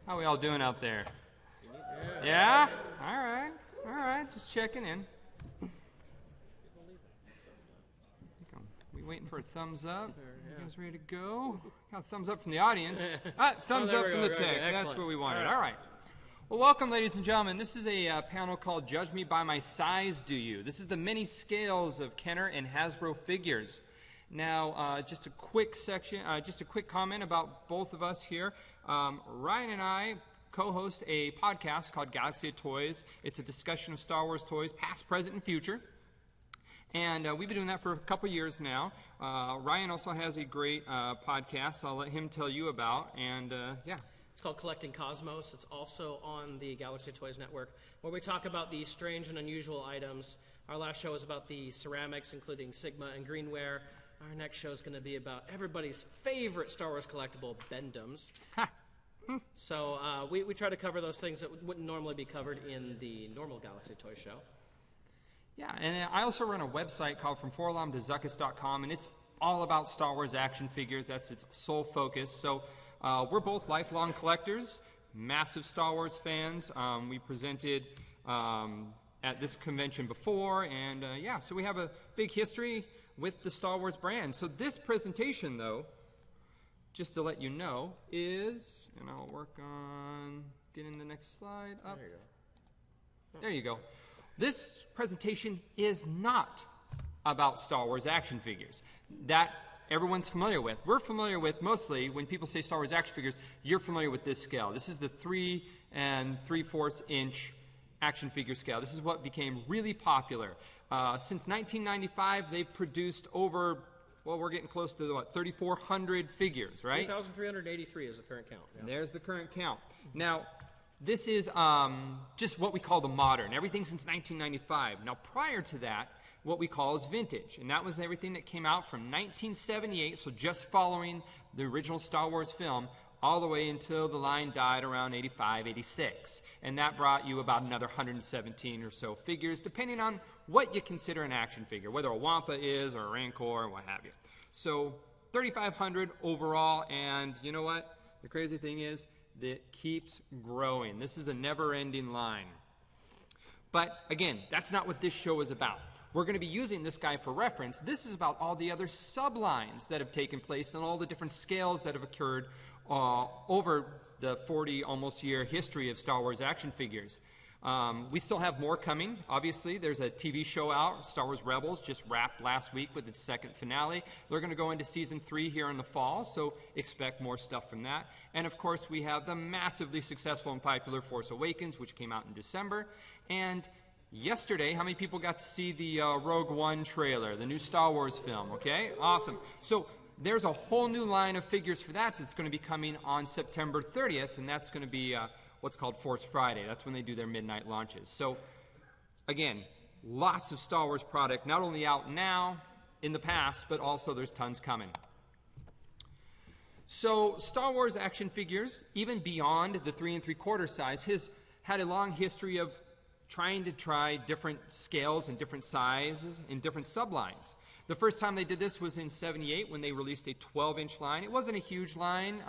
How we all doing out there? Yeah? All right. All right. Just checking in. We waiting for a thumbs up? You guys ready to go? Got a thumbs up from the audience. Thumbs up from the tech. That's what we wanted. All right. Well, welcome, ladies and gentlemen. This is a panel called Judge Me by My Size, Do You? This is the many scales of Kenner and Hasbro figures. Now, just a quick comment about both of us here. Ryan and I co-host a podcast called Galaxy of Toys. It's a discussion of Star Wars toys, past, present, and future. And we've been doing that for a couple years now. Ryan also has a great podcast I'll let him tell you about. And, yeah. It's called Collecting Cosmos. It's also on the Galaxy of Toys network, where we talk about the strange and unusual items. Our last show was about the ceramics, including Sigma and Greenware. Our next show is going to be about everybody's favorite Star Wars collectible, Bendums. So we try to cover those things that wouldn't normally be covered in the normal Galaxy Toy Show. Yeah, and I also run a website called FromForlomToZuckus.com, and it's all about Star Wars action figures. That's its sole focus. So we're both lifelong collectors, massive Star Wars fans. We presented at this convention before, and yeah, so we have a big history with the Star Wars brand. So this presentation, though, just to let you know, is, and I'll work on getting the next slide up. There you go. There you go. This presentation is not about Star Wars action figures. That everyone's familiar with. We're familiar with mostly, when people say Star Wars action figures, you're familiar with this scale. This is the 3 3/4 inch action figure scale. This is what became really popular. Since 1995, they've produced over, well, we're getting close to, what, 3,400 figures, right? 3,383 is the current count. Yeah. And there's the current count. Now, this is just what we call the modern, everything since 1995. Now, prior to that, what we call is vintage, and that was everything that came out from 1978, so just following the original Star Wars film, all the way until the line died around 85, 86. And that brought you about another 117 or so figures, depending on what you consider an action figure, whether a Wampa is or a Rancor or what have you. So 3,500 overall, and you know what? The crazy thing is, that keeps growing. This is a never-ending line. But again, that's not what this show is about. We're going to be using this guy for reference. This is about all the other sublines that have taken place and all the different scales that have occurred over the 40 almost year history of Star Wars action figures. We still have more coming. Obviously, there's a TV show out, Star Wars Rebels, just wrapped last week with its second finale. They're going to go into season 3 here in the fall, so expect more stuff from that. And of course, we have the massively successful and popular Force Awakens, which came out in December. And yesterday, how many people got to see the Rogue One trailer, the new Star Wars film? Okay, awesome. So there's a whole new line of figures for that that's going to be coming on September 30th, and that's going to be what's called Force Friday. That's when they do their midnight launches. So, again, lots of Star Wars product, not only out now, in the past, but also there's tons coming. So, Star Wars action figures, even beyond the 3 3/4 size, has had a long history of trying to try different scales and different sizes and different sublines. The first time they did this was in '78 when they released a 12-inch line. It wasn't a huge line,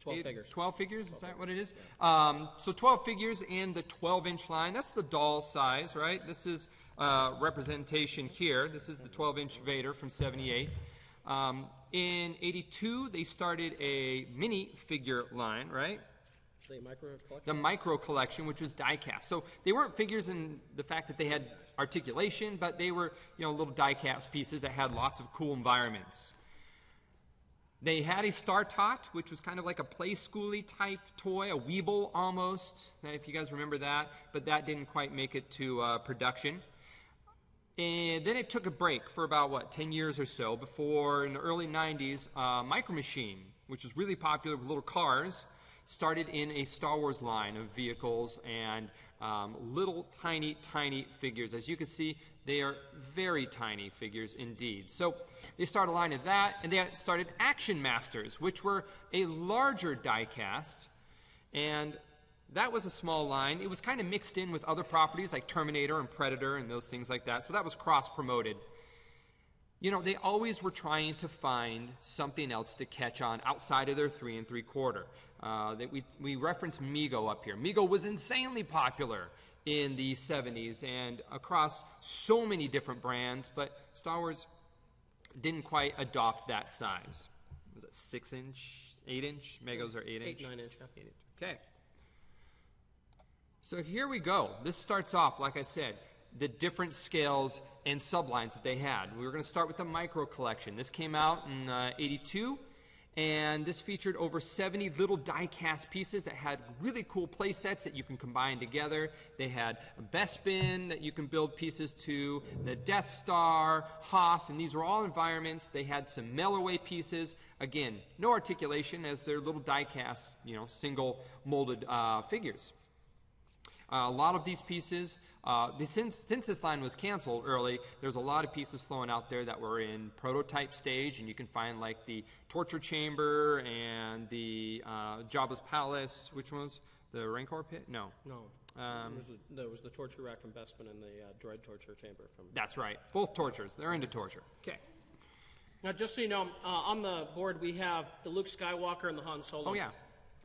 12 figures. 12 figures, is that what it is? So 12 figures in the 12-inch line. That's the doll size, right? This is representation here. This is the 12-inch Vader from '78. In '82, they started a mini figure line, right? The micro collection? The micro collection, which was die-cast. So they weren't figures in the fact that they had articulation, but they were, little die-cast pieces that had lots of cool environments. They had a Star Tot, which was kind of like a Playskool-y type toy, a Weeble almost, if you guys remember that, but that didn't quite make it to production. And then it took a break for about, 10 years or so before, in the early 90s, Micro Machine, which was really popular with little cars, started in a Star Wars line of vehicles and little tiny figures. As you can see, they are very tiny figures indeed. So they started a line of that, and they started Action Masters, which were a larger die cast, and that was a small line. It was kind of mixed in with other properties like Terminator and Predator and those things like that, so that was cross-promoted. you know, they always were trying to find something else to catch on outside of their 3 3/4. We reference Mego up here. Mego was insanely popular in the 70s and across so many different brands, but Star Wars didn't quite adopt that size. Was it 6-inch, 8-inch? Megos are 8-inch? 8-9-inch. 8-inch. Okay. So here we go. This starts off, like I said, the different scales and sublines that they had. We were going to start with the Micro Collection. This came out in 82, and this featured over 70 little die-cast pieces that had really cool play sets that you can combine together. They had a Bespin that you can build pieces to, the Death Star, Hoth, and these were all environments. They had some mail-away pieces. Again, no articulation as they're little die-cast, you know, single molded figures. A lot of these pieces, since this line was canceled early, there's a lot of pieces flowing out there that were in prototype stage, and you can find like the Torture Chamber and the Jabba's Palace. Which ones? The Rancor Pit? No. No. There was the torture rack from Bespin and the droid torture chamber from... That's right. Both tortures. They're into torture. Okay. Now, just so you know, on the board we have the Luke Skywalker and the Han Solo. Oh, yeah.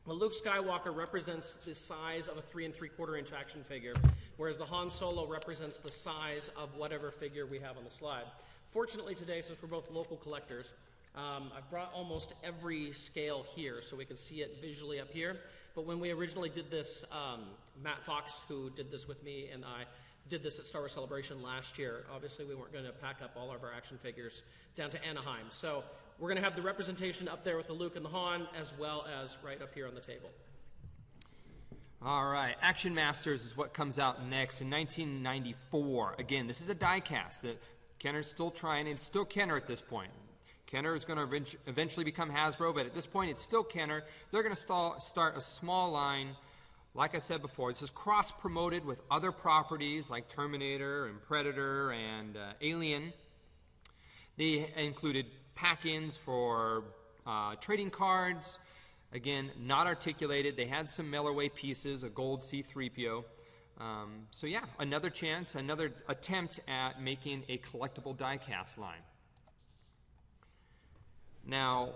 The Luke Skywalker represents the size of a 3 3/4-inch action figure, whereas the Han Solo represents the size of whatever figure we have on the slide. Fortunately today, since we're both local collectors, I've brought almost every scale here so we can see it visually up here. But when we originally did this, Matt Fox, who did this with me, and I did this at Star Wars Celebration last year, obviously we weren't going to pack up all of our action figures down to Anaheim. So we're going to have the representation up there with the Luke and the Han, as well as right up here on the table. All right, Action Masters is what comes out next in 1994. Again, this is a die cast that Kenner's still trying, and it's still Kenner at this point. Kenner is going to eventually become Hasbro, but at this point it's still Kenner. They're going to start a small line. Like I said before, this is cross-promoted with other properties like Terminator and Predator and Alien. They included pack-ins for trading cards. Again, not articulated. They had some mail-away pieces, a gold C-3PO. So yeah, another chance, another attempt at making a collectible die-cast line. Now,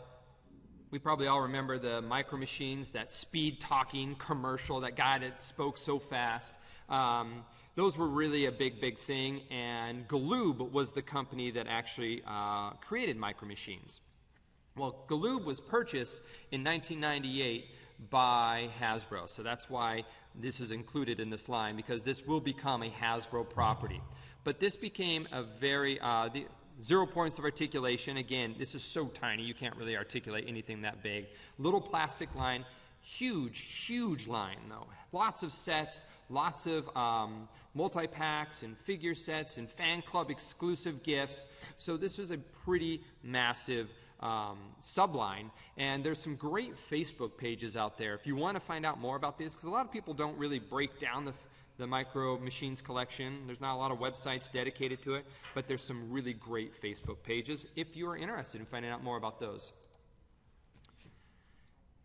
we probably all remember the Micro Machines, that speed-talking commercial, that guy that spoke so fast. Those were really a big thing, and Galoob was the company that actually created Micro Machines. Well, Galoob was purchased in 1998 by Hasbro, so that's why this is included in this line, because this will become a Hasbro property. But this became a very... 0 points of articulation. Again, this is so tiny, you can't really articulate anything that big. Little plastic line, huge line, though. Lots of sets, lots of multi-packs and figure sets and fan club exclusive gifts. So this was a pretty massive subline, and there's some great Facebook pages out there if you want to find out more about this, because a lot of people don't really break down the Micro Machines collection. There's not a lot of websites dedicated to it, but there's some really great Facebook pages if you are interested in finding out more about those.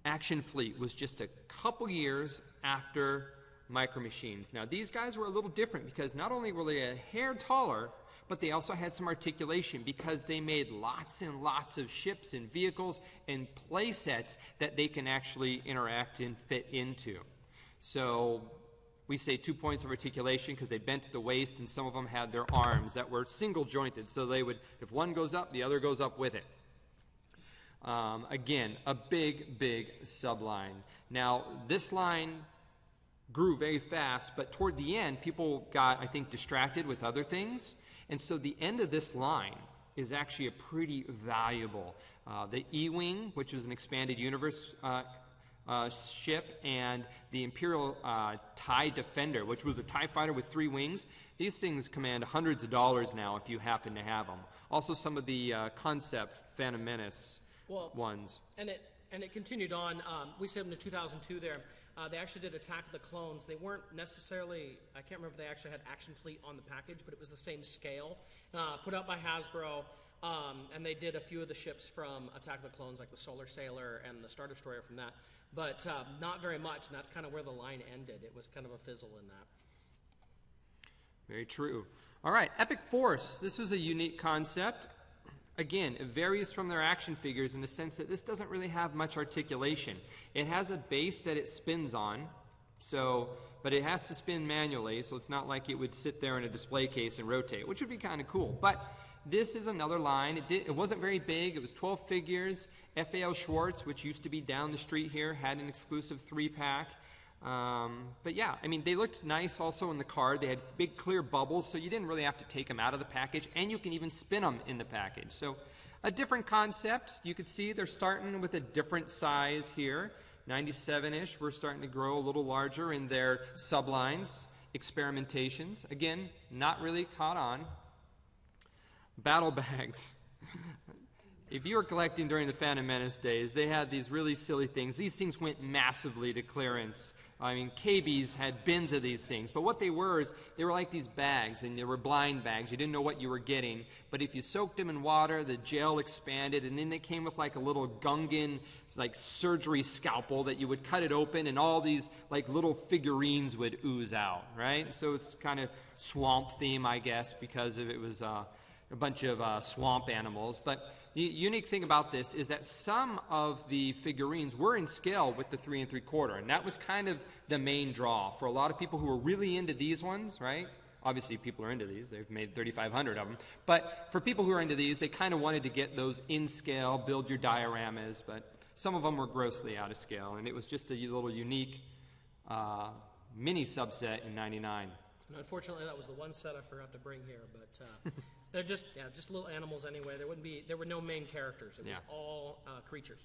Action Fleet was just a couple years after Micro Machines. Now, these guys were a little different because not only were they a hair taller, but they also had some articulation because they made lots and lots of ships and vehicles and play sets that they can actually interact and fit into. So we say 2 points of articulation because they bent at the waist, and some of them had their arms that were single jointed, so they would, if one goes up, the other goes up with it. Again, a big subline. Now, this line grew very fast, but toward the end, people got, I think, distracted with other things, and so the end of this line is actually a pretty valuable. The E-Wing, which was an expanded universe ship, and the Imperial TIE Defender, which was a TIE fighter with 3 wings. These things command hundreds of dollars now if you happen to have them. Also some of the concept Phantom Menace ones. And it continued on. We said in 2002 there. They actually did Attack of the Clones. They weren't necessarily, I can't remember if they actually had Action Fleet on the package, but it was the same scale. Put out by Hasbro. And they did a few of the ships from Attack of the Clones, like the Solar Sailor and the Star Destroyer from that. But not very much, and that's kind of where the line ended. It was kind of a fizzle in that. Very true. All right, Epic Force. This was a unique concept. again, it varies from their action figures in the sense that this doesn't really have much articulation. It has a base that it spins on, but it has to spin manually, so it's not like it would sit there in a display case and rotate, which would be kind of cool. But this is another line. It wasn't very big. It was 12 figures. FAL Schwartz, which used to be down the street here, had an exclusive 3-pack. But yeah, I mean, they looked nice also in the card. They had big clear bubbles, so you didn't really have to take them out of the package, and you can even spin them in the package. So a different concept. You could see they're starting with a different size here. 97-ish. We're starting to grow a little larger in their sublines, experimentations. Again, not really caught on. Battle bags. If you were collecting during the Phantom Menace days, they had these really silly things. These things went massively to clearance. I mean, KBs had bins of these things. But what they were is they were like these bags, and they were blind bags. You didn't know what you were getting. But if you soaked them in water, the gel expanded, and then they came with like a little Gungan, like surgery scalpel that you would cut it open, and all these like little figurines would ooze out, right? So it's kind of swamp theme, I guess, because it was a bunch of swamp animals. But the unique thing about this is that some of the figurines were in scale with the 3 3/4, and that was kind of the main draw for a lot of people who were really into these ones, right? Obviously, people are into these. They've made 3,500 of them. But for people who are into these, they kind of wanted to get those in scale, build your dioramas, but some of them were grossly out of scale, and it was just a little unique mini subset in '99. And unfortunately, that was the one set I forgot to bring here, but they're just little animals anyway. There were no main characters. It was all creatures.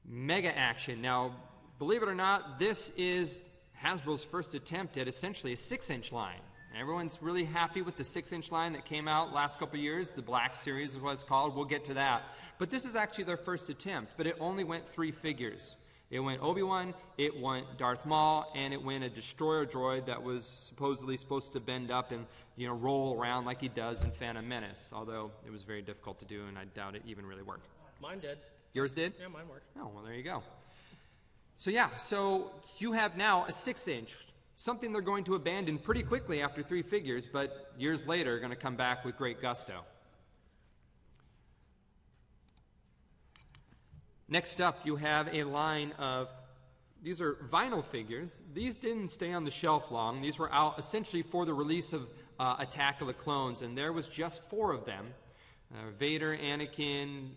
Mega Action. Now, believe it or not, this is Hasbro's first attempt at essentially a 6-inch line. Everyone's really happy with the 6-inch line that came out last couple of years. The Black Series is what it's called. We'll get to that. But this is actually their first attempt, but it only went 3 figures. It went Obi-Wan, it went Darth Maul, and it went a destroyer droid that was supposedly supposed to bend up and roll around like he does in Phantom Menace, although it was very difficult to do, and I doubt it even really worked. Mine did. Yours did? Yeah, mine worked. Oh, well, there you go. So yeah, so you have now a 6-inch, something they're going to abandon pretty quickly after 3 figures, but years later going to come back with great gusto. Next up, you have a line of, these are vinyl figures. These didn't stay on the shelf long. These were out essentially for the release of Attack of the Clones, and there was just 4 of them. Vader, Anakin,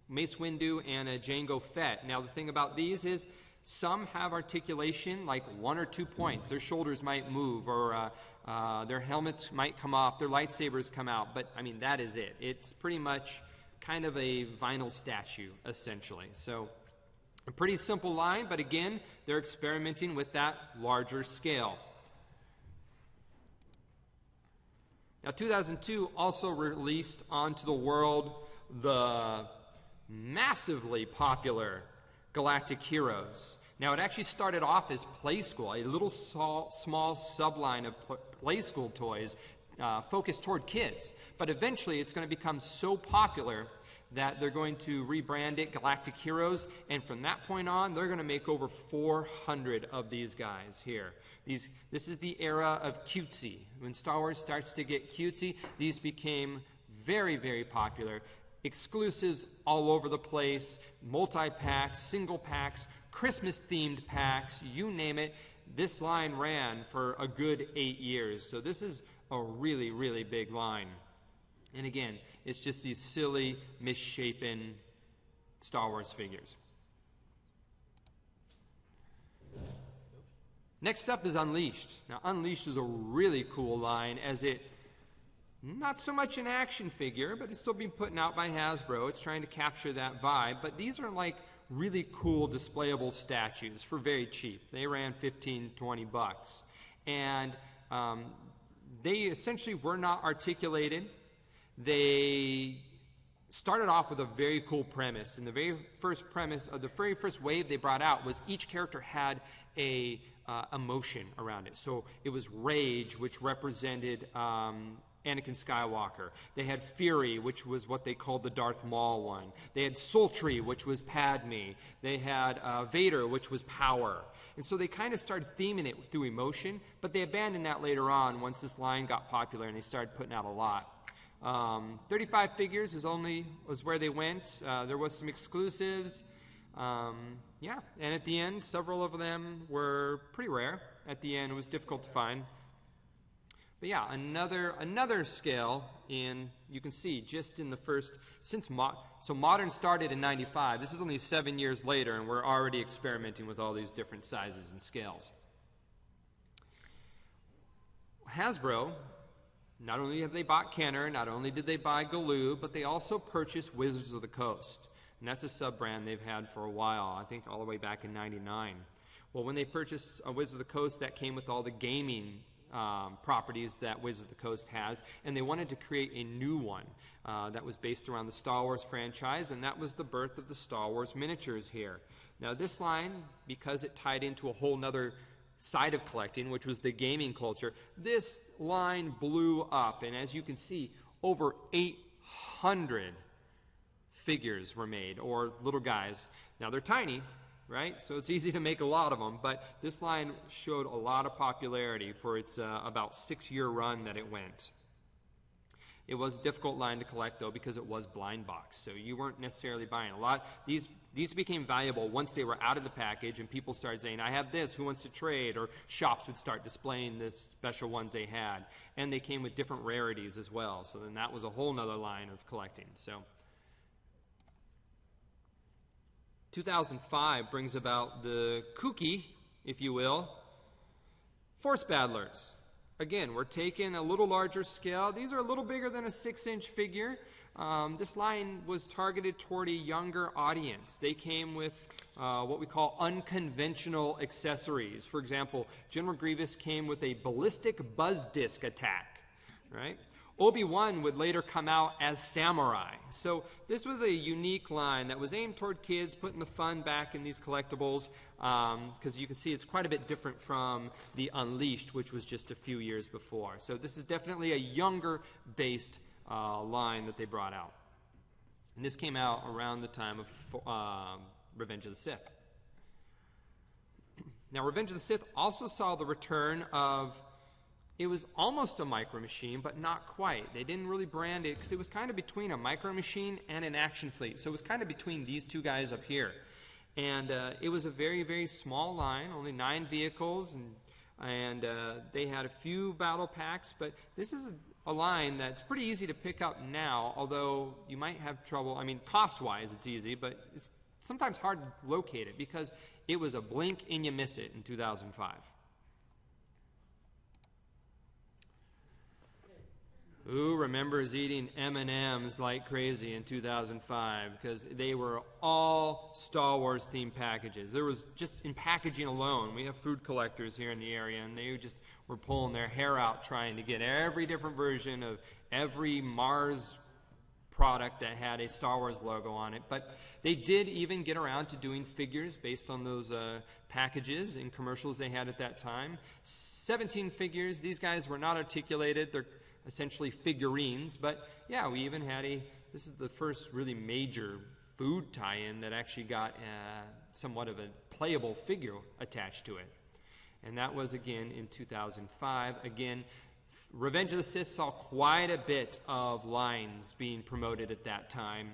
Mace Windu, and a Jango Fett. Now, the thing about these is some have articulation, like 1 or 2 points. Their shoulders might move, or their helmets might come off, their lightsabers come out, but, I mean, that is it. It's pretty much kind of a vinyl statue, essentially. So a pretty simple line, but again, they're experimenting with that larger scale. Now, 2002 also released onto the world the massively popular Galactic Heroes. Now, it actually started off as Playskool, a little small subline of Playskool toys focused toward kids. But eventually it's going to become so popular that they're going to rebrand it Galactic Heroes, and from that point on, they're going to make over 400 of these guys here. This is the era of cutesy. When Star Wars starts to get cutesy, these became very, very popular. Exclusives all over the place, multi-packs, single packs, Christmas-themed packs, you name it. This line ran for a good 8 years, so this is a really, really big line. And again, it's just these silly, misshapen Star Wars figures. Next up is Unleashed. Now, Unleashed is a really cool line, as it, not so much an action figure, but it's still being put out by Hasbro. It's trying to capture that vibe, but these are like really cool displayable statues for very cheap. They ran $15-20. And they essentially were not articulated. They started off with a very cool premise, and the very first premise, or the very first wave they brought out was each character had a emotion around it. So it was rage, which represented Anakin Skywalker. They had fury, which was what they called the Darth Maul one. They had sultry, which was Padme. They had Vader, which was power. And so they kind of started theming it through emotion, but they abandoned that later on once this line got popular and they started putting out a lot. 35 figures was where they went. There was some exclusives. Yeah, and at the end, several of them were pretty rare. At the end, it was difficult to find. But yeah, another scale you can see just in the first, so modern started in 95. This is only 7 years later, and we're already experimenting with all these different sizes and scales. Hasbro, not only have they bought Kenner, not only did they buy Galoo, but they also purchased Wizards of the Coast. And that's a sub-brand they've had for a while, I think all the way back in 99. Well, when they purchased Wizards of the Coast, that came with all the gaming properties that Wizards of the Coast has, and they wanted to create a new one that was based around the Star Wars franchise, and that was the birth of the Star Wars miniatures here. Now this line, because it tied into a whole nother side of collecting, which was the gaming culture, this line blew up, and as you can see, over 800 figures were made, or little guys. Now they're tiny, right? So it's easy to make a lot of them, but this line showed a lot of popularity for its about 6-year run that it went. It was a difficult line to collect, though, because it was blind box, so you weren't necessarily buying a lot. These became valuable once they were out of the package and people started saying, I have this, who wants to trade? Or shops would start displaying the special ones they had. And they came with different rarities as well, so then that was a whole nother line of collecting. So 2005 brings about the kooky, if you will, Force Battlers. Again, we're taking a little larger scale. These are a little bigger than a 6-inch figure. This line was targeted toward a younger audience. They came with what we call unconventional accessories. For example, General Grievous came with a ballistic buzz disc attack, right? Obi-Wan would later come out as Samurai. So this was a unique line that was aimed toward kids, putting the fun back in these collectibles, because you can see it's quite a bit different from the Unleashed, which was just a few years before. So this is definitely a younger-based line that they brought out. And this came out around the time of Revenge of the Sith. Now, Revenge of the Sith also saw the return of, it was almost a Micro Machine, but not quite. They didn't really brand it, because it was kind of between a Micro Machine and an action fleet. So it was kind of between these two guys up here. And it was a very, very small line, only 9 vehicles, and they had a few battle packs, but this is a line that's pretty easy to pick up now, although you might have trouble. I mean, cost-wise, it's easy, but it's sometimes hard to locate it because it was a blink and you miss it in 2005. Who remembers eating M&Ms like crazy in 2005? Because they were all Star Wars themed packages. There was just in packaging alone, we have food collectors here in the area, and they just were pulling their hair out trying to get every different version of every Mars product that had a Star Wars logo on it. But they did even get around to doing figures based on those packages and commercials they had at that time. 17 figures. These guys were not articulated. They're essentially figurines, but yeah, we even had this is the first really major food tie-in that actually got somewhat of a playable figure attached to it. And that was again in 2005. Again, Revenge of the Sith saw quite a bit of lines being promoted at that time.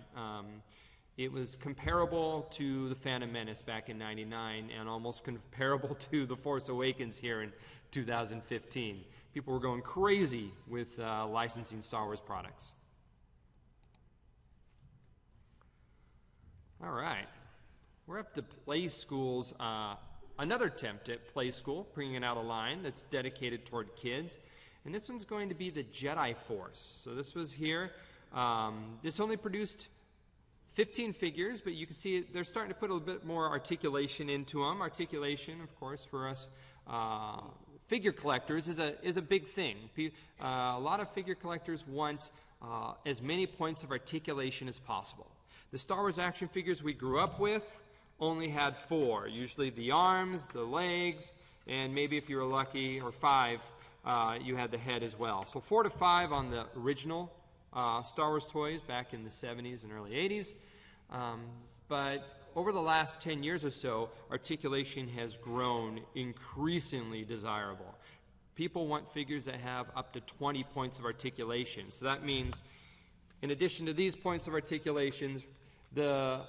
It was comparable to the Phantom Menace back in '99 and almost comparable to The Force Awakens here in 2015. People were going crazy with licensing Star Wars products. All right. We're up to Playskool's, another attempt at Playskool, bringing out a line that's dedicated toward kids. And this one's going to be the Jedi Force. So this was here. This only produced 15 figures, but you can see they're starting to put a little bit more articulation into them. Articulation, of course, for us figure collectors is a big thing. A lot of figure collectors want as many points of articulation as possible. The Star Wars action figures we grew up with only had 4, usually the arms, the legs, and maybe if you were lucky, or 5, you had the head as well. So 4 to 5 on the original Star Wars toys back in the 70s and early 80s. But over the last 10 years or so, articulation has grown increasingly desirable. people want figures that have up to 20 points of articulation. So that means, in addition to these points of articulation, the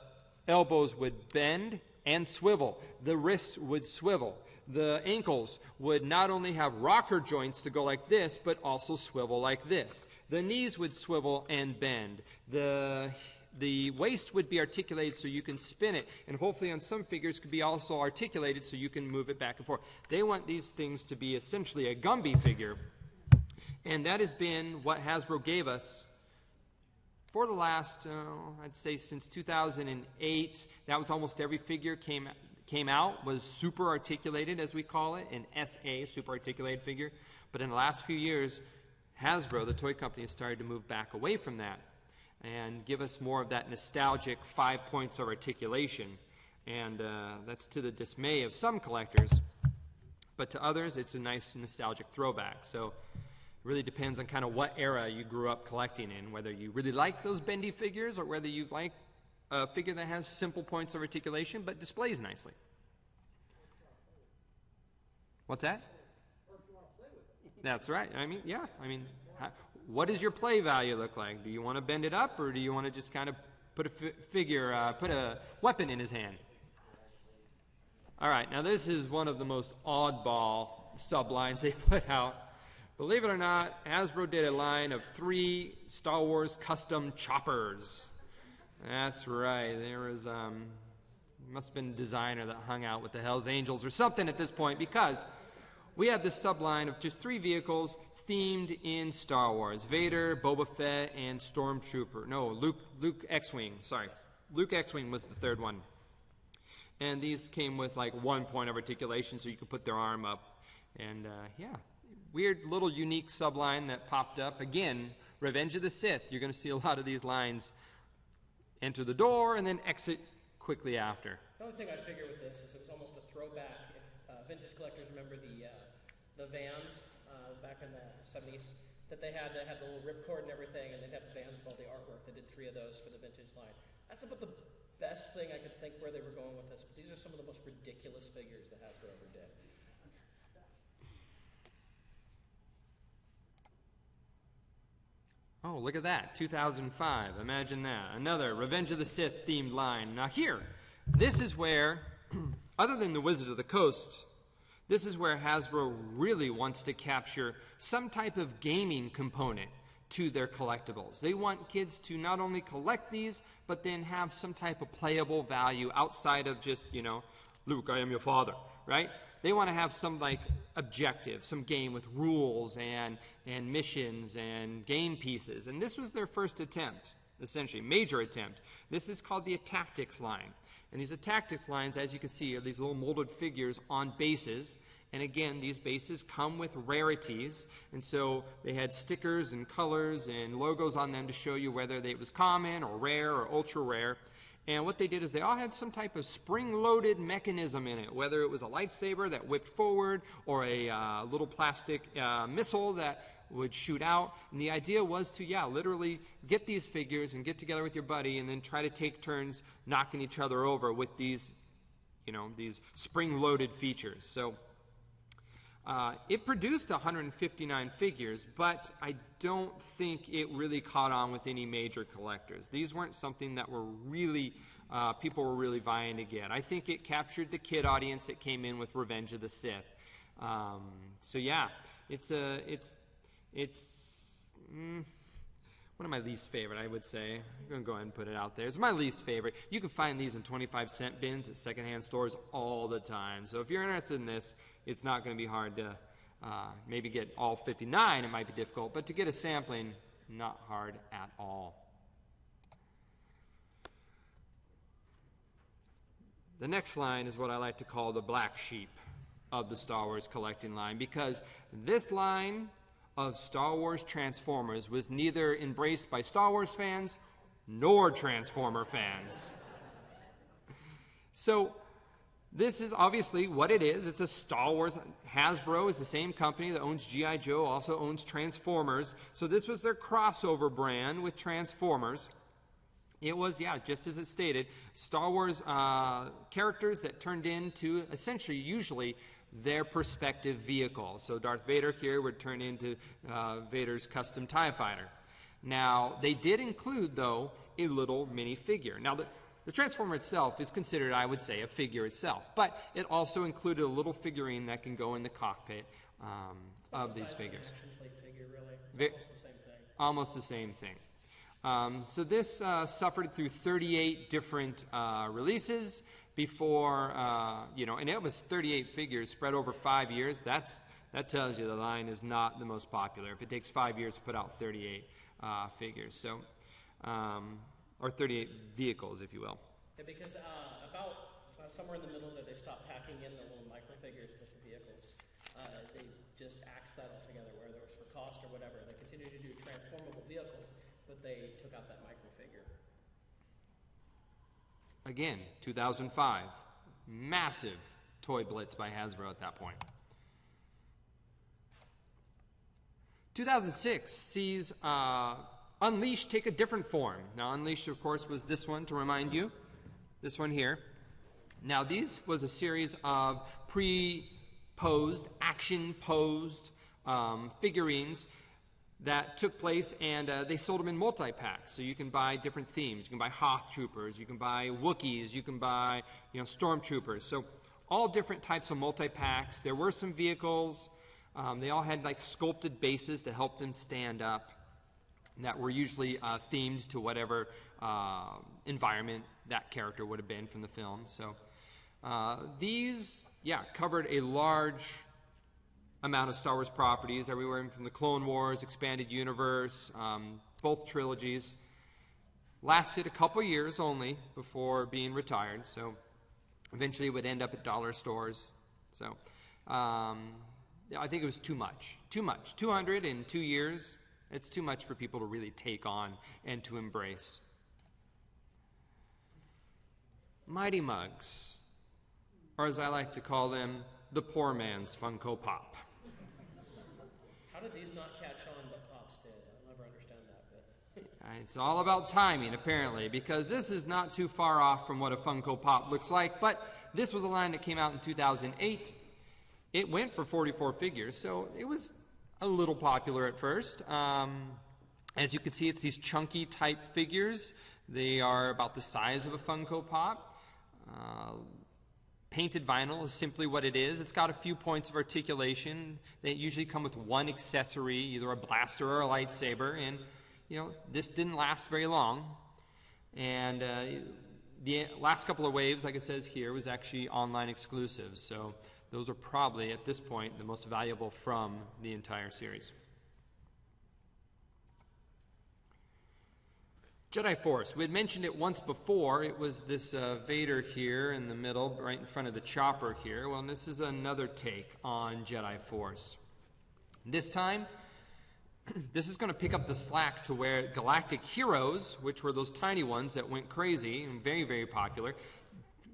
elbows would bend and swivel. The wrists would swivel. The ankles would not only have rocker joints to go like this, but also swivel like this. The knees would swivel and bend. The waist would be articulated so you can spin it, and hopefully on some figures could be also articulated so you can move it back and forth. They want these things to be essentially a Gumby figure, and that has been what Hasbro gave us for the last, I'd say since 2008. That was almost every figure came out, was super articulated, as we call it, an SA, super articulated figure. But in the last few years, Hasbro, the toy company, has started to move back away from that and give us more of that nostalgic 5 points of articulation. And that's to the dismay of some collectors, but to others, it's a nice nostalgic throwback. So it really depends on kind of what era you grew up collecting in, whether you really like those bendy figures or whether you like a figure that has simple points of articulation but displays nicely. What's that? That's right. I mean, yeah. I mean, what does your play value look like? Do you want to bend it up, or do you want to just kind of put a weapon in his hand? All right. Now, this is one of the most oddball sublines they put out. Believe it or not, Hasbro did a line of 3 Star Wars custom choppers. That's right. There was, must have been a designer that hung out with the Hells Angels or something at this point, because we have this subline of just 3 vehicles themed in Star Wars: Vader, Boba Fett, and Stormtrooper. No, Luke X-Wing. Sorry. Luke X-Wing was the 3rd one. And these came with like 1 point of articulation so you could put their arm up. And yeah, weird little unique subline that popped up. Again, Revenge of the Sith. You're going to see a lot of these lines enter the door and then exit quickly after. The only thing I figure with this is it's almost a throwback. If vintage collectors remember the Vans back in the 70s that they had the little ripcord and everything, and they'd have the Vans with all the artwork. They did 3 of those for the vintage line. That's about the best thing I could think where they were going with this. But these are some of the most ridiculous figures that Hasbro ever did. Oh, look at that, 2005, imagine that. Another Revenge of the Sith themed line. Now here, this is where, other than the Wizard of the Coast, this is where Hasbro really wants to capture some type of gaming component to their collectibles. They want kids to not only collect these, but then have some type of playable value outside of just, you know, Luke, I am your father, right? They want to have some like objective, some game with rules and missions and game pieces. And this was their first attempt, essentially, major attempt. This is called the Attacktix line. And these Attacktix lines, as you can see, are these little molded figures on bases. And again, these bases come with rarities. And so they had stickers and colors and logos on them to show you whether it was common or rare or ultra rare. And what they did is they all had some type of spring-loaded mechanism in it, whether it was a lightsaber that whipped forward or a little plastic missile that would shoot out. And the idea was to, yeah, literally get these figures and get together with your buddy and then try to take turns knocking each other over with these, you know, these spring-loaded features. So it produced 159 figures, but I don't think it really caught on with any major collectors. These weren't something that were really, people were really vying to get. I think it captured the kid audience that came in with Revenge of the Sith. So yeah, it's one of my least favorite, I would say. I'm going to go ahead and put it out there. It's my least favorite. You can find these in 25-cent bins at secondhand stores all the time. So if you're interested in this, it's not going to be hard to maybe get all 59. It might be difficult, but to get a sampling, not hard at all. The next line is what I like to call the black sheep of the Star Wars collecting line, because this line of Star Wars Transformers was neither embraced by Star Wars fans nor Transformer fans. So this is obviously what it is. It's a Star Wars. Hasbro is the same company that owns G.I. Joe, also owns Transformers. So this was their crossover brand with Transformers. It was, yeah, just as it stated, Star Wars characters that turned into essentially usually their perspective vehicle. So Darth Vader here would turn into Vader's custom TIE fighter. Now, they did include, though, a little minifigure. Now, the Transformer itself is considered, I would say, a figure itself, but it also included a little figurine that can go in the cockpit of these figures. Figure, really. It's almost the same thing. Almost the same thing. So this suffered through 38 different releases before, and it was 38 figures spread over 5 years. That tells you the line is not the most popular. If it takes 5 years to put out 38 figures, so or 38 vehicles, if you will. Yeah, because about somewhere in the middle there, they stopped packing in the little microfigures with the vehicles. They just axed that altogether, whether it was for cost or whatever. They continued to do transformable vehicles, but they took out that microfigure. Again, 2005, massive toy blitz by Hasbro at that point. 2006 sees Unleash take a different form. Now, Unleash, of course, was this one, to remind you. This one here. Now, these was a series of pre-posed, action-posed figurines that took place, and they sold them in multi-packs. So you can buy different themes. You can buy Hoth Troopers, you can buy Wookiees, you can buy Stormtroopers. So all different types of multi-packs. There were some vehicles. They all had like sculpted bases to help them stand up that were usually themed to whatever environment that character would have been from the film. So these, covered a large amount of Star Wars properties, everywhere from the Clone Wars, Expanded Universe, both trilogies. Lasted a couple years only before being retired, so eventually it would end up at dollar stores. So I think it was too much. 200 in 2 years, it's too much for people to really take on and to embrace. Mighty Mugs, or as I like to call them, the poor man's Funko Pop. How did these not catch on but Pops did? I'll never understand that bit. It's all about timing, apparently, because this is not too far off from what a Funko Pop looks like, but this was a line that came out in 2008. It went for 44 figures, so it was a little popular at first. As you can see, it's these chunky type figures. They are about the size of a Funko Pop. Painted vinyl is simply what it is. It's got a few points of articulation. They usually come with one accessory, either a blaster or a lightsaber, and this didn't last very long. And the last couple of waves, like it says here, was actually online exclusives. So those are probably, at this point, the most valuable from the entire series. Jedi Force. We had mentioned it once before. It was this Vader here in the middle, right in front of the chopper here. Well, this is another take on Jedi Force. This time, this is going to pick up the slack to where Galactic Heroes, which were those tiny ones that went crazy and very, very popular,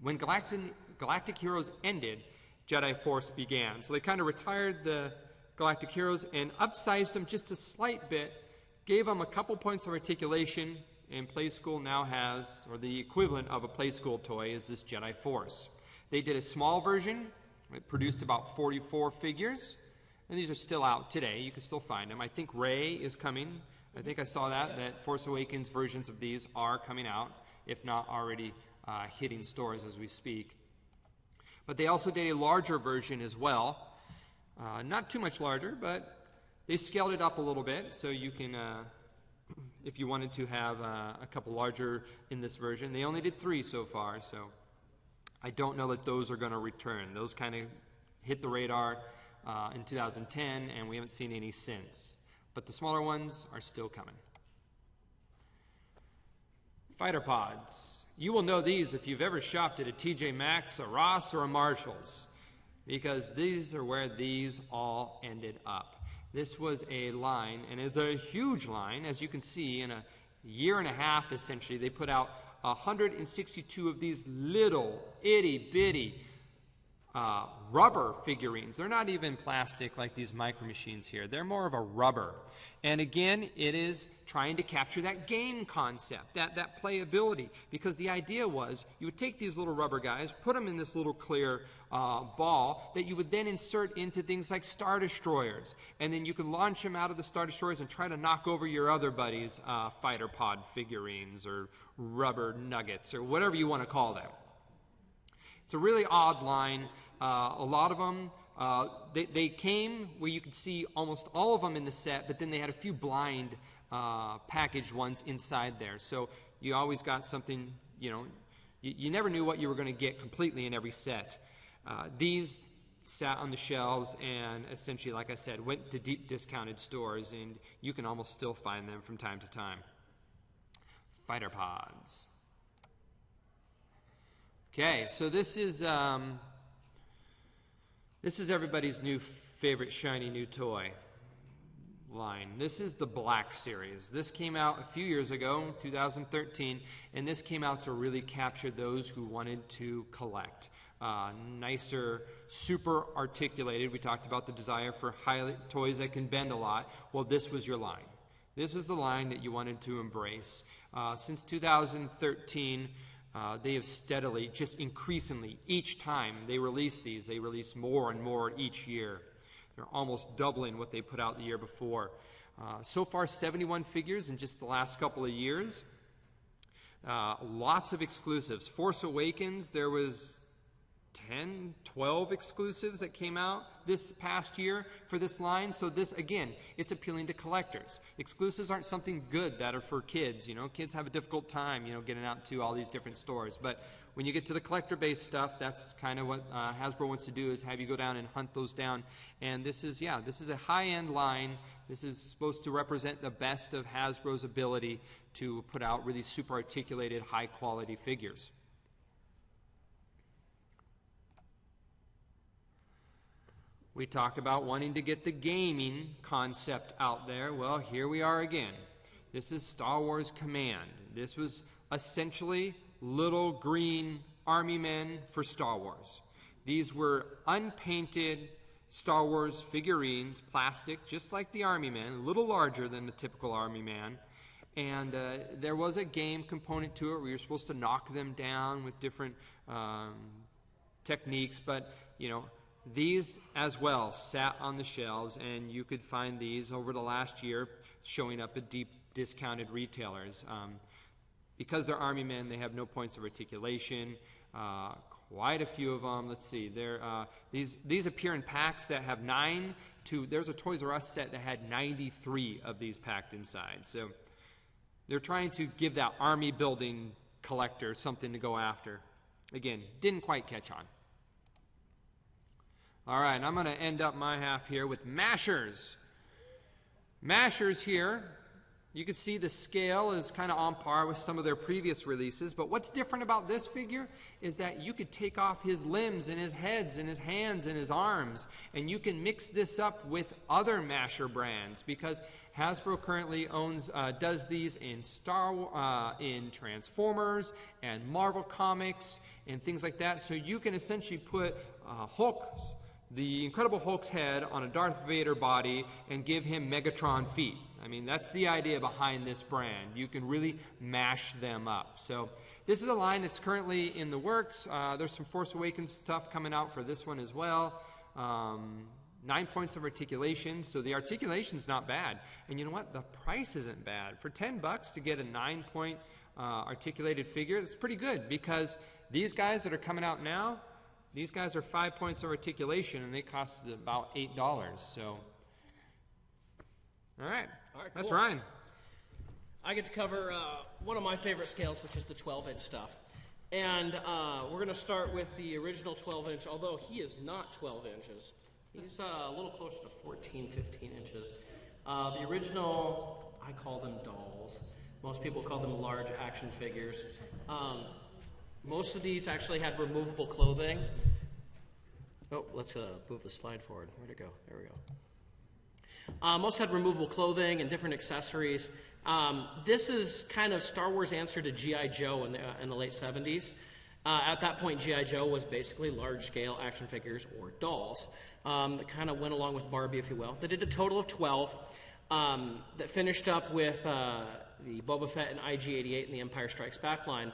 when Galactic Heroes ended, Jedi Force began. So they kind of retired the Galactic Heroes and upsized them just a slight bit, gave them a couple points of articulation, and Playskool now has, or the equivalent of a Playskool toy is this Jedi Force. They did a small version. It produced about 44 figures, and these are still out today. You can still find them. I think Rey is coming. I think I saw that Force Awakens versions of these are coming out, if not already hitting stores as we speak. But they also did a larger version as well. Not too much larger, but they scaled it up a little bit, so you can, if you wanted to have a couple larger in this version. They only did 3 so far, so I don't know that those are going to return. Those kind of hit the radar in 2010, and we haven't seen any since. But the smaller ones are still coming. Fighter Pods. You will know these if you've ever shopped at a TJ Maxx, a Ross, or a Marshalls, because these are where these all ended up. This was a line, and it's a huge line. As you can see, in a year and a half, essentially, they put out 162 of these little, itty-bitty rubber figurines. They're not even plastic like these Micro Machines here. They're more of a rubber. And again, it is trying to capture that game concept, that playability. Because the idea was you would take these little rubber guys, put them in this little clear ball that you would then insert into things like Star Destroyers. And then you could launch them out of the Star Destroyers and try to knock over your other buddies' fighter pod figurines or rubber nuggets or whatever you want to call them. It's a really odd line. A lot of them, they came where you could see almost all of them in the set, but then they had a few blind packaged ones inside there. So you always got something, you never knew what you were going to get completely in every set. These sat on the shelves and essentially, like I said, went to deep discounted stores, and you can almost still find them from time to time. Fighter pods. Okay, so this is everybody's new favorite shiny new toy line. This is the Black Series. This came out a few years ago, 2013, and this came out to really capture those who wanted to collect. Nicer, super articulated. We talked about the desire for toys that can bend a lot. Well, this was your line. This was the line that you wanted to embrace. Since 2013, they have steadily, just increasingly, each time they release these, they release more and more each year. They're almost doubling what they put out the year before. So far, 71 figures in just the last couple of years. Lots of exclusives. Force Awakens, there was 10, 12 exclusives that came out this past year for this line. So this, again, it's appealing to collectors. Exclusives aren't something good that are for kids. Kids have a difficult time, getting out to all these different stores. But when you get to the collector-based stuff, that's kind of what Hasbro wants to do, is have you go down and hunt those down. And this is a high-end line. This is supposed to represent the best of Hasbro's ability to put out really super articulated, high-quality figures. We talk about wanting to get the gaming concept out there. Well, here we are again. This is Star Wars Command. This was essentially little green army men for Star Wars. These were unpainted Star Wars figurines, plastic, just like the army man, a little larger than the typical army man. And there was a game component to it where you're supposed to knock them down with different techniques, but, these as well sat on the shelves, and you could find these over the last year showing up at deep discounted retailers. Because they're army men, they have no points of articulation. Quite a few of them. Let's see. These appear in packs that have 9 to... There's a Toys R Us set that had 93 of these packed inside. So they're trying to give that army building collector something to go after. Again, didn't quite catch on. All right, I'm going to end up my half here with Mashers. Mashers here, you can see the scale is kind of on par with some of their previous releases, but what's different about this figure is that you could take off his limbs and his heads and his hands and his arms, and you can mix this up with other Masher brands, because Hasbro currently does these in in Transformers and Marvel Comics and things like that. So you can essentially put the Incredible Hulk's head on a Darth Vader body and give him Megatron feet. I mean, that's the idea behind this brand. You can really mash them up. So this is a line that's currently in the works. There's some Force Awakens stuff coming out for this one as well. 9 points of articulation, so the articulation's not bad. And you know what? The price isn't bad. For $10 to get a 9-point articulated figure, that's pretty good, because these guys that are coming out now, these guys are 5 points of articulation, and they cost about $8. So, all right, that's cool. Ryan. I get to cover one of my favorite scales, which is the 12-inch stuff. And we're going to start with the original 12-inch, although he is not 12 inches. He's a little closer to 14, 15 inches. The original, I call them dolls. Most people call them large action figures. Most of these actually had removable clothing. Oh, let's move the slide forward. Where'd it go? There we go. Most had removable clothing and different accessories. This is kind of Star Wars' answer to G.I. Joe in the late 70s. At that point, G.I. Joe was basically large-scale action figures or dolls that kind of went along with Barbie, if you will. They did a total of 12 that finished up with the Boba Fett and IG-88 and the Empire Strikes Back line.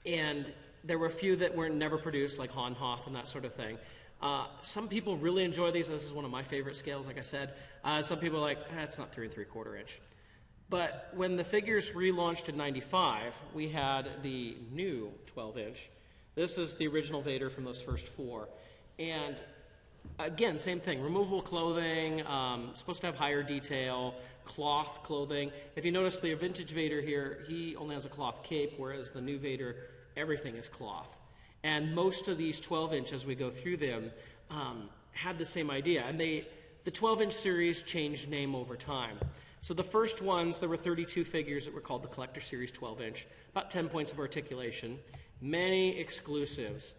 And there were a few that were never produced, like Han Hoth and that sort of thing. Some people really enjoy these. This is one of my favorite scales, like I said. Some people are like, it's not 3 3/4 inch. But when the figures relaunched in '95, we had the new 12-inch. This is the original Vader from those first 4. And again, same thing. Removable clothing, supposed to have higher detail, cloth clothing. If you notice the vintage Vader here, he only has a cloth cape, whereas the new Vader, everything is cloth. And most of these 12-inch, as we go through them, had the same idea. And the 12-inch series changed name over time. So the first ones, there were 32 figures that were called the Collector Series 12-inch, about 10 points of articulation, many exclusives.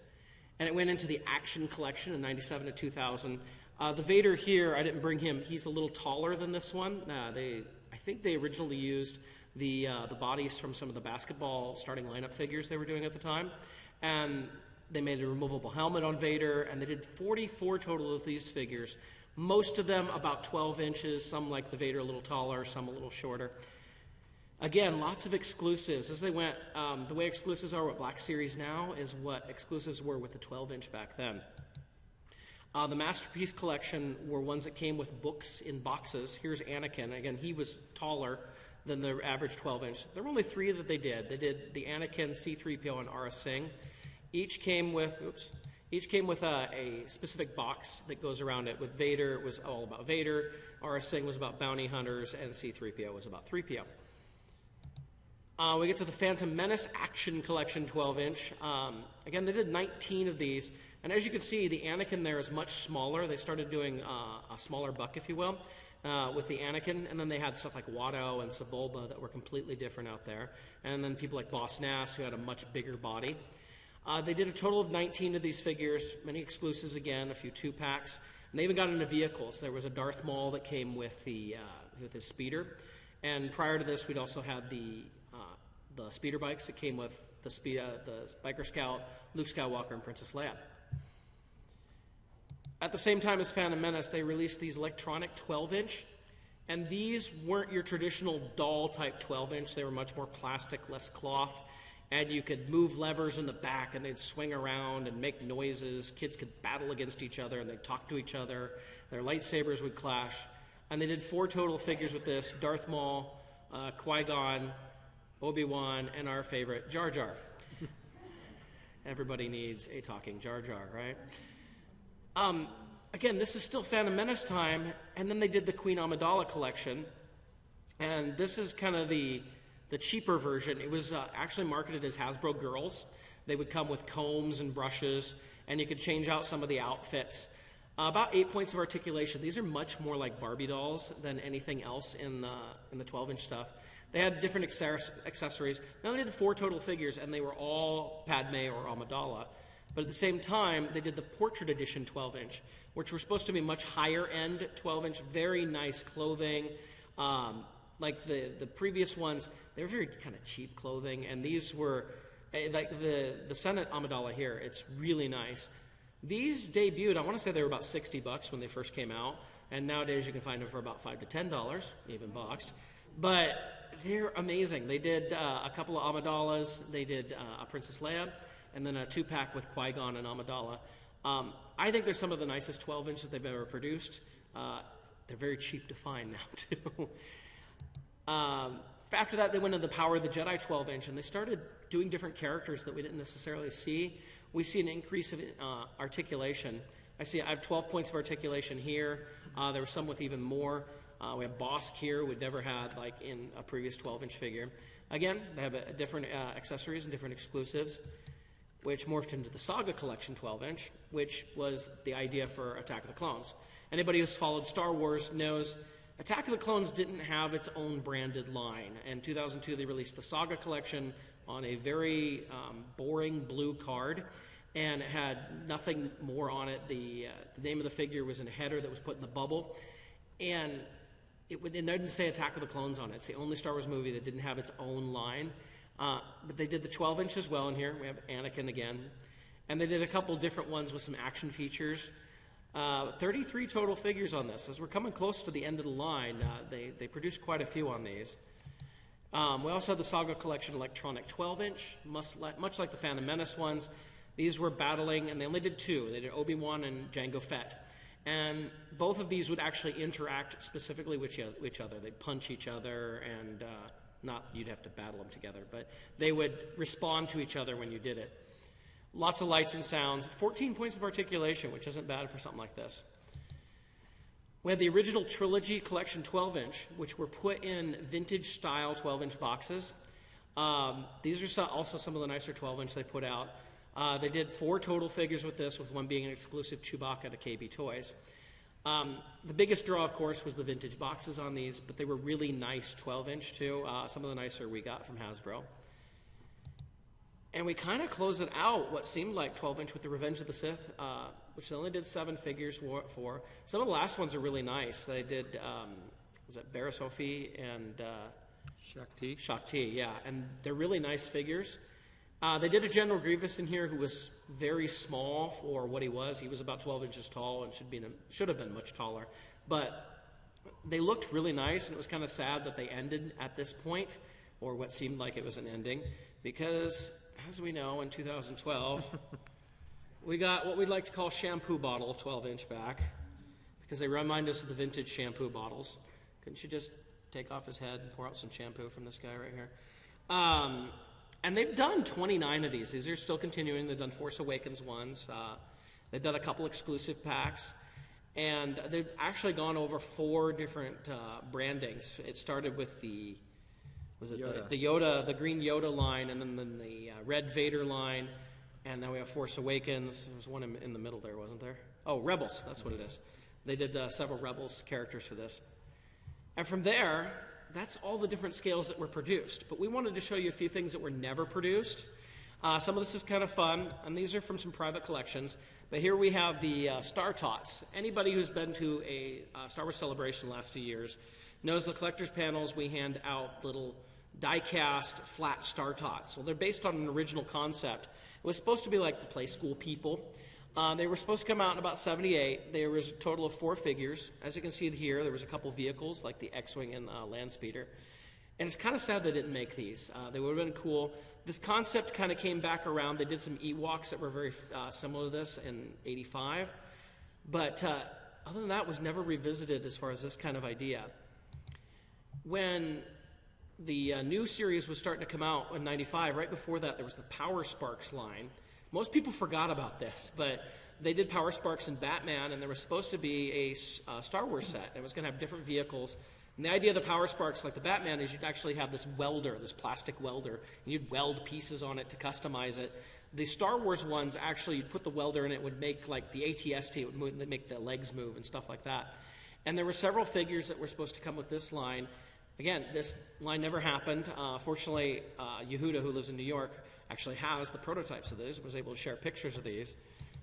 And it went into the Action Collection in '97 to 2000. The Vader here, I didn't bring him. He's a little taller than this one. I think they originally used the bodies from some of the basketball starting lineup figures they were doing at the time. And they made a removable helmet on Vader, and they did 44 total of these figures. Most of them about 12 inches, some like the Vader a little taller, some a little shorter. Again, lots of exclusives. As they went, the way exclusives are with Black Series now is what exclusives were with the 12-inch back then. The Masterpiece Collection were ones that came with books in boxes. Here's Anakin. Again, he was taller than the average 12-inch. There were only 3 that they did. They did the Anakin, C-3PO, and Aurra Singh. Each came with a specific box that goes around it. With Vader, it was all about Vader. Aurra Singh was about bounty hunters, and C-3PO was about 3PO. We get to the Phantom Menace Action Collection 12-inch. Again, they did 19 of these. And as you can see, the Anakin there is much smaller. They started doing a smaller buck, if you will, with the Anakin. And then they had stuff like Watto and Sebulba that were completely different out there. And then people like Boss Nass, who had a much bigger body. They did a total of 19 of these figures, many exclusives again, a few 2-packs. And they even got into vehicles. There was a Darth Maul that came with his speeder. And prior to this, we'd also had the speeder bikes that came with the Biker Scout, Luke Skywalker, and Princess Leia. At the same time as Phantom Menace, they released these electronic 12-inch, and these weren't your traditional doll-type 12-inch. They were much more plastic, less cloth, and you could move levers in the back, and they'd swing around and make noises. Kids could battle against each other, and they'd talk to each other. Their lightsabers would clash. And they did 4 total figures with this: Darth Maul, Qui-Gon, Obi-Wan, and our favorite, Jar Jar. Everybody needs a talking Jar Jar, right? Again, this is still Phantom Menace time, and then they did the Queen Amidala collection, and this is kind of the cheaper version. It was actually marketed as Hasbro Girls. They would come with combs and brushes, and you could change out some of the outfits. About 8 points of articulation. These are much more like Barbie dolls than anything else in the 12-inch stuff. They had different accessories. They only did 4 total figures, and they were all Padme or Amidala. But at the same time, they did the Portrait Edition 12-inch, which were supposed to be much higher-end 12-inch, very nice clothing. Like the previous ones, they were very kind of cheap clothing, and these were, like the Senate Amidala here, it's really nice. These debuted, I want to say they were about $60 when they first came out, and nowadays you can find them for about $5 to $10, even boxed. But they're amazing. They did a couple of Amidalas. They did a Princess Leia, and then a 2-pack with Qui-Gon and Amidala. I think they're some of the nicest 12-inch that they've ever produced. They're very cheap to find now, too. After that, they went into the Power of the Jedi 12-inch, and they started doing different characters that we didn't necessarily see. We see an increase of articulation. I have 12 points of articulation here. There were some with even more. We have Bosk here, we'd never had like in a previous 12-inch figure. Again, they have different accessories and different exclusives, which morphed into the Saga Collection 12-inch, which was the idea for Attack of the Clones. Anybody who's followed Star Wars knows Attack of the Clones didn't have its own branded line. In 2002, they released the Saga Collection on a very boring blue card, and it had nothing more on it. The name of the figure was in a header that was put in the bubble, and it didn't say Attack of the Clones on it. It's the only Star Wars movie that didn't have its own line. But they did the 12-inch as well in here. We have Anakin again. And they did a couple different ones with some action features. 33 total figures on this. As we're coming close to the end of the line, they produced quite a few on these. We also have the Saga Collection electronic 12-inch, much like the Phantom Menace ones. These were battling, and they only did two. They did Obi-Wan and Jango Fett. And both of these would actually interact specifically with each other. They'd punch each other, and not you'd have to battle them together, but they would respond to each other when you did it. Lots of lights and sounds. 14 points of articulation, which isn't bad for something like this. We had the original Trilogy Collection 12-inch, which were put in vintage-style 12-inch boxes. These are also some of the nicer 12-inch they put out. They did 4 total figures with this, with one being an exclusive Chewbacca to KB Toys. The biggest draw, of course, was the vintage boxes on these, but they were really nice 12-inch, too. Some of the nicer we got from Hasbro. And we kind of closed it out, what seemed like 12-inch with the Revenge of the Sith, which they only did 7 figures for. Some of the last ones are really nice. They did, was it Barriss Offee and Shakti, yeah. And they're really nice figures. They did a General Grievous in here who was very small for what he was. He was about 12 inches tall and should have been much taller. But they looked really nice, and it was kind of sad that they ended at this point, or what seemed like it was an ending, because, as we know, in 2012, we got what we'd like to call shampoo bottle 12-inch back, because they remind us of the vintage shampoo bottles. Couldn't you just take off his head and pour out some shampoo from this guy right here? And they've done 29 of these. These are still continuing. They've done Force Awakens ones. They've done a couple exclusive packs. And they've actually gone over 4 different brandings. It started with the Yoda, the green Yoda line, and then the red Vader line. And now we have Force Awakens. There was one in the middle there, wasn't there? Oh, Rebels. That's what it is. They did several Rebels characters for this. And from there, that's all the different scales that were produced. But we wanted to show you a few things that were never produced. Some of this is kind of fun, and these are from some private collections. But here we have the Star Tots. Anybody who's been to a Star Wars Celebration the last few years knows the collector's panels, we hand out little die-cast flat Star Tots. Well, they're based on an original concept. It was supposed to be like the Playskool people. They were supposed to come out in about 78. There was a total of 4 figures. As you can see here, there was a couple vehicles, like the X-Wing and Landspeeder. And it's kind of sad they didn't make these. They would have been cool. This concept kind of came back around. They did some Ewoks that were very similar to this in 85. But other than that, was never revisited as far as this kind of idea. When the new series was starting to come out in 95, right before that, there was the Power Sparks line. Most people forgot about this, but they did Power Sparks and Batman, and there was supposed to be a Star Wars set. It was going to have different vehicles. And the idea of the Power Sparks, like the Batman, is you'd actually have this welder, this plastic welder, and you'd weld pieces on it to customize it. The Star Wars ones, actually, you'd put the welder in it, would make, like the ATST, it would make the legs move and stuff like that. And there were several figures that were supposed to come with this line. Again, this line never happened. Fortunately, Yehuda, who lives in New York, actually has the prototypes of these, was able to share pictures of these.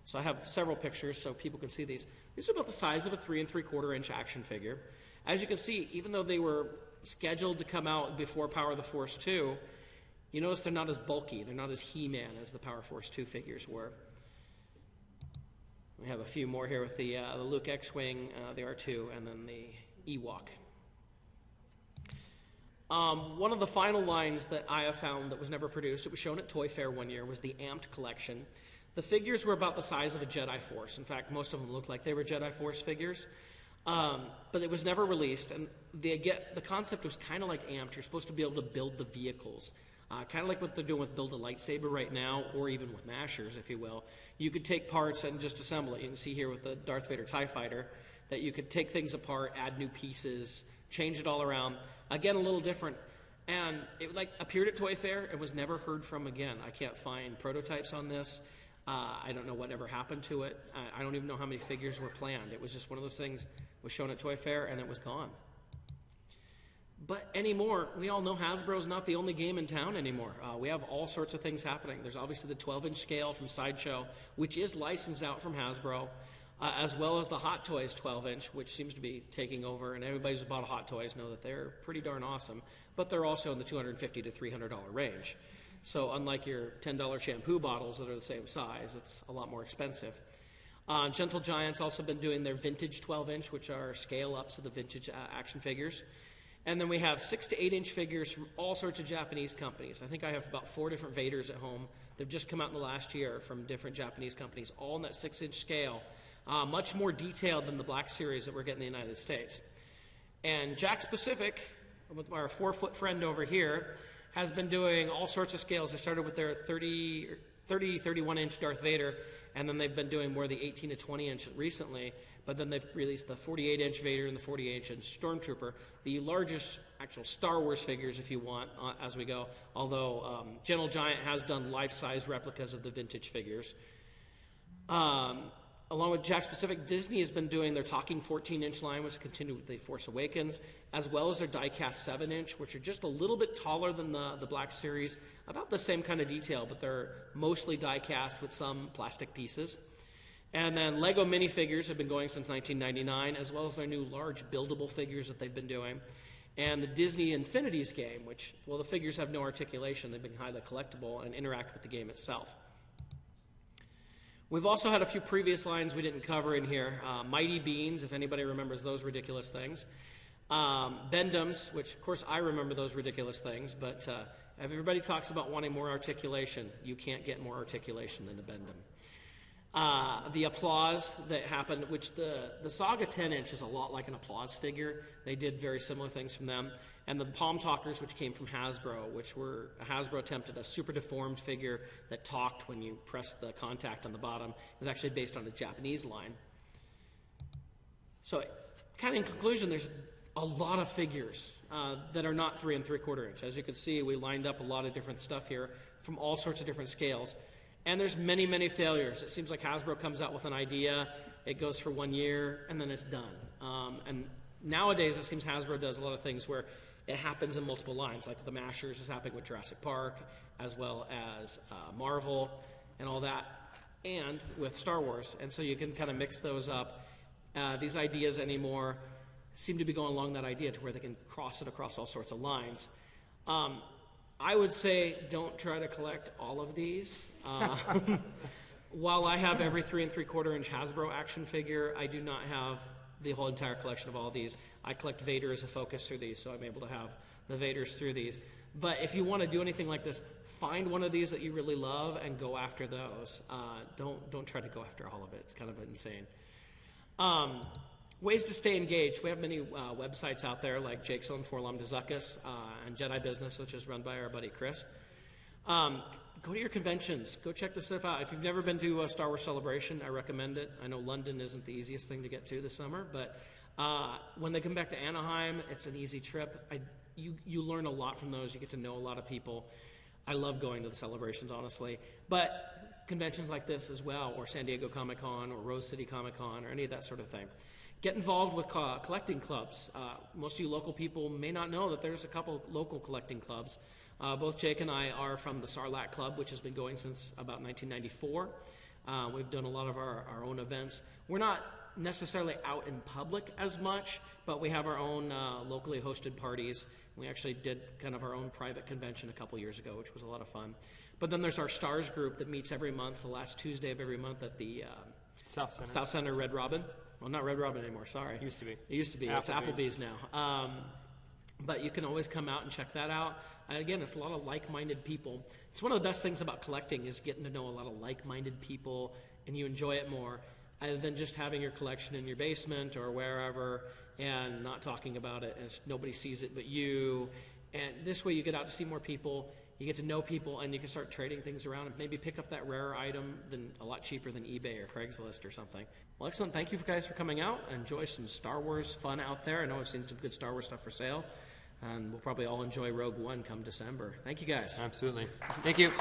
So I have several pictures so people can see these. These are about the size of a 3 3/4-inch action figure. As you can see, even though they were scheduled to come out before Power of the Force 2, you notice they're not as bulky, they're not as He-Man as the Power Force 2 figures were. We have a few more here with the Luke X-Wing, the R2, and then the Ewok. One of the final lines that I have found that was never produced, it was shown at Toy Fair one year, was the Amped collection. The figures were about the size of a Jedi Force. In fact, most of them looked like they were Jedi Force figures. But it was never released, and the concept was kind of like Amped. You're supposed to be able to build the vehicles, kind of like what they're doing with Build a Lightsaber right now, or even with Mashers, if you will. You could take parts and just assemble it. You can see here with the Darth Vader TIE Fighter that you could take things apart, add new pieces, change it all around. Again, a little different. And it appeared at Toy Fair and was never heard from again. I can't find prototypes on this. I don't know what ever happened to it. I don't even know how many figures were planned. It was just one of those things was shown at Toy Fair and it was gone. But anymore, we all know Hasbro's not the only game in town anymore. We have all sorts of things happening. There's obviously the 12-inch scale from Sideshow, which is licensed out from Hasbro, as well as the Hot Toys 12-inch, which seems to be taking over. And everybody who's bought Hot Toys know that they're pretty darn awesome. but they're also in the $250 to $300 range. So unlike your $10 shampoo bottles that are the same size, it's a lot more expensive. Gentle Giant's also been doing their vintage 12-inch, which are scale-ups of the vintage action figures. And then we have 6 to 8-inch figures from all sorts of Japanese companies. I think I have about 4 different Vaders at home. They've just come out in the last year from different Japanese companies, all in that 6-inch scale. Much more detailed than the Black Series that we're getting in the United States. And Jakks Pacific, with our 4-foot friend over here, has been doing all sorts of scales. They started with their 31-inch Darth Vader, and then they've been doing more of the 18 to 20-inch recently. But then they've released the 48-inch Vader and the 48-inch Stormtrooper, the largest actual Star Wars figures, if you want, as we go. Although Gentle Giant has done life-size replicas of the vintage figures. Along with Jakks Pacific, Disney has been doing their talking 14-inch line, which continued with The Force Awakens, as well as their die-cast 7-inch, which are just a little bit taller than the Black Series, about the same kind of detail, but they're mostly die-cast with some plastic pieces. And then Lego minifigures have been going since 1999, as well as their new large buildable figures that they've been doing. And the Disney Infinities game, which, well, the figures have no articulation. They've been highly collectible and interact with the game itself. We've also had a few previous lines we didn't cover in here. Mighty Beans, if anybody remembers those ridiculous things. Bendums, which, of course, I remember those ridiculous things, but everybody talks about wanting more articulation. You can't get more articulation than a Bendum. The Applause that happened, which the Saga 10-inch is a lot like an Applause figure. They did very similar things from them. And the Palm Talkers, which came from Hasbro, which were Hasbro attempted a super deformed figure that talked when you pressed the contact on the bottom. It was actually based on a Japanese line. So, kind of in conclusion, there's a lot of figures that are not 3 3/4 inch. As you can see, we lined up a lot of different stuff here from all sorts of different scales. And there's many, many failures. It seems like Hasbro comes out with an idea, it goes for 1 year, and then it's done. And nowadays, it seems Hasbro does a lot of things where it happens in multiple lines, like the Mashers is happening with Jurassic Park, as well as Marvel and all that, and with Star Wars. And so you can kind of mix those up. These ideas anymore seem to be going along that idea to where they can cross it across all sorts of lines. I would say don't try to collect all of these. While I have every 3 3/4 inch Hasbro action figure, I do not have the whole entire collection of all these. I collect Vader as a focus through these, so I'm able to have the Vaders through these. But if you want to do anything like this, find one of these that you really love and go after those. Don't try to go after all of it. It's kind of insane. Ways to stay engaged. We have many websites out there like Jake's Own Forlom Dazuckus and Jedi Business, which is run by our buddy Chris. Go to your conventions. Go check this stuff out. If you've never been to a Star Wars Celebration, I recommend it. I know London isn't the easiest thing to get to this summer, but when they come back to Anaheim, it's an easy trip. You learn a lot from those. You get to know a lot of people. I love going to the celebrations, honestly. But conventions like this as well, or San Diego Comic-Con, or Rose City Comic-Con, or any of that sort of thing. Get involved with collecting clubs. Most of you local people may not know that there's a couple local collecting clubs. Both Jake and I are from the Sarlacc Club, which has been going since about 1994. We've done a lot of our own events. We're not necessarily out in public as much, but we have our own locally hosted parties. We actually did kind of our own private convention a couple years ago, which was a lot of fun. But then there's our Stars group that meets every month, the last Tuesday of every month at the South Center Red Robin. Well, not Red Robin anymore, sorry. It used to be. It used to be. It's Applebee's now. But you can always come out and check that out. Again, it's a lot of like-minded people. It's one of the best things about collecting is getting to know a lot of like-minded people, and you enjoy it more than just having your collection in your basement or wherever and not talking about it, and nobody sees it but you. And this way you get out to see more people, you get to know people, and you can start trading things around and maybe pick up that rarer item than a lot cheaper than eBay or Craigslist or something. Well, excellent. Thank you guys for coming out. Enjoy some Star Wars fun out there. I know I've seen some good Star Wars stuff for sale, and we'll probably all enjoy Rogue One come December. Thank you, guys. Absolutely. Thank you.